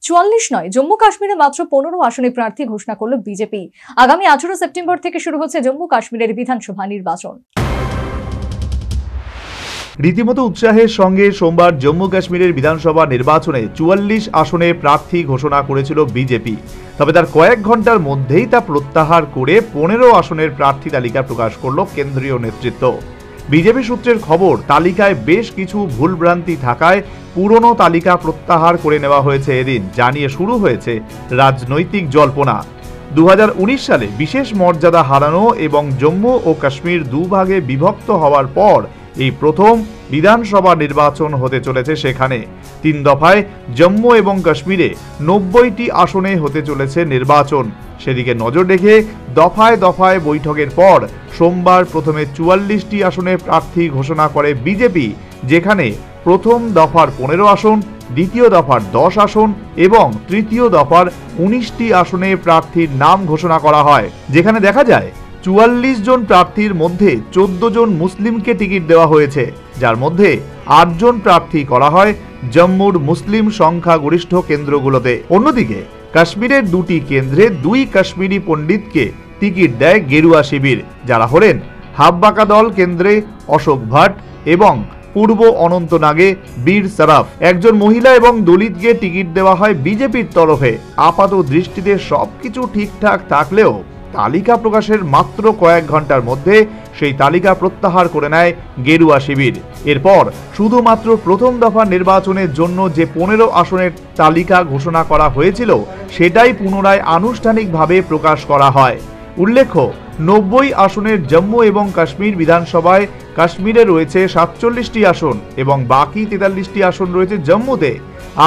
44 নয়, জম্মু কাশ্মীরে মাত্র 15 আসনে প্রার্থী ঘোষণা করল বিজেপি। আগামী 18 সেপ্টেম্বর থেকে শুরু হচ্ছে জম্মু কাশ্মীরের বিধানসভা নির্বাচন। রীতিমতো উৎসাহের সঙ্গে সোমবার জম্মু কাশ্মীরের বিধানসভা নির্বাচনে 44 আসনে প্রার্থী ঘোষণা করেছিল বিজেপি। তবে তার কয়েক ঘন্টার মধ্যেই তা প্রত্যাহার করে 15 আসনের প্রার্থী তালিকা প্রকাশ করল কেন্দ্রীয় নেতৃত্ব। বিজেপি সূত্রের খবর, তালিকায় বেশ কিছু ভুলভ্রান্তি থাকায় পুরনো তালিকা প্রত্যাহার করে নেওয়া হয়েছে এদিন, জানিয়ে শুরু হয়েছে রাজনৈতিক জল্পনা। 2019 সালে বিশেষ মর্যাদা হারানো এবং জম্মু ও কাশ্মীর দুভাগে বিভক্ত হওয়ার পর এই প্রথম বিধানসভা নির্বাচন হতে চলেছে সেখানে। 3 দফায় জম্মু এবং কাশ্মীরে 90টি আসনে হতে চলেছে নির্বাচন। সেদিকে নজর রেখে দফায় দফায় বৈঠকের পর সোমবার প্রথমে 44টি আসনে প্রার্থী ঘোষণা করে বিজেপি, যেখানে প্রথম দফার 15 আসন, দ্বিতীয় দফার 10 আসন এবং তৃতীয় দফার 19টি আসনে প্রার্থীর নাম ঘোষণা করা হয়। যেখানে দেখা যায় 44 জন প্রার্থীর মধ্যে 14 জন মুসলিমকে টিকিট দেওয়া হয়েছে, যার মধ্যে 8 জন প্রার্থী করা হয় জম্মুর মুসলিম সংখ্যাগরিষ্ঠ কেন্দ্রগুলোতে। অন্যদিকে কাশ্মীরের 2টি কেন্দ্রে 2 কাশ্মীরি পণ্ডিতকে টিকিট দেয় গেরুয়া শিবির, যারা হলেন হাব্বাকা দল কেন্দ্রে অশোক ভাট এবং পূর্ব অনন্তনাগে বীর সরাফ। একজন মহিলা এবং দলিতকে টিকিট দেওয়া হয় বিজেপির তরফে। আপাত দৃষ্টিতে সবকিছু ঠিকঠাক থাকলেও তালিকা প্রকাশের মাত্র কয়েক ঘন্টার মধ্যে সেই তালিকা প্রত্যাহার করে নেয় গেরুয়া শিবির। এরপর শুধুমাত্র প্রথম দফা নির্বাচনের জন্য যে 15 আসনের তালিকা ঘোষণা করা হয়েছিল সেটাই পুনরায় আনুষ্ঠানিকভাবে প্রকাশ করা হয়। উল্লেখ্য, 90 আসনের জম্মু এবং কাশ্মীর বিধানসভায় কাশ্মীরে রয়েছে 47টি আসন এবং বাকি 43টি আসন রয়েছে জম্মুতে।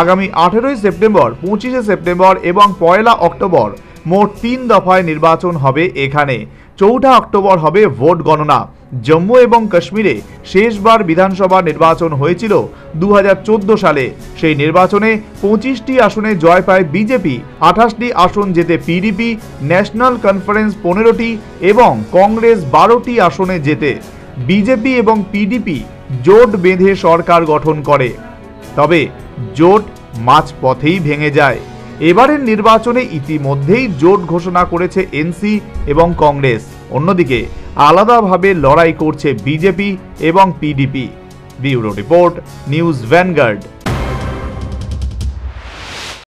আগামী 18 সেপ্টেম্বর, 25 সেপ্টেম্বর এবং 1 অক্টোবর মোট 3 দফায় নির্বাচন হবে এখানে। 4 অক্টোবর হবে ভোট গণনা। জম্মু এবং কাশ্মীরে শেষবার বিধানসভা নির্বাচন হয়েছিল 2014 সালে। সেই নির্বাচনে 25টি আসনে জয় পায় বিজেপি, 28টি আসন জেতে পিডিপি, ন্যাশনাল কনফারেন্স 15টি এবং কংগ্রেস 12টি আসনে জেতে। বিজেপি এবং পিডিপি জোট বেঁধে সরকার গঠন করে, তবে জোট মাঝপথেই ভেঙে যায়। এবারের নির্বাচনে ইতিমধ্যেই জোট ঘোষণা করেছে এনসি এবং কংগ্রেস। অন্যদিকে আলাদাভাবে লড়াই করছে বিজেপি এবং PDP. Bureau report, news vanguard.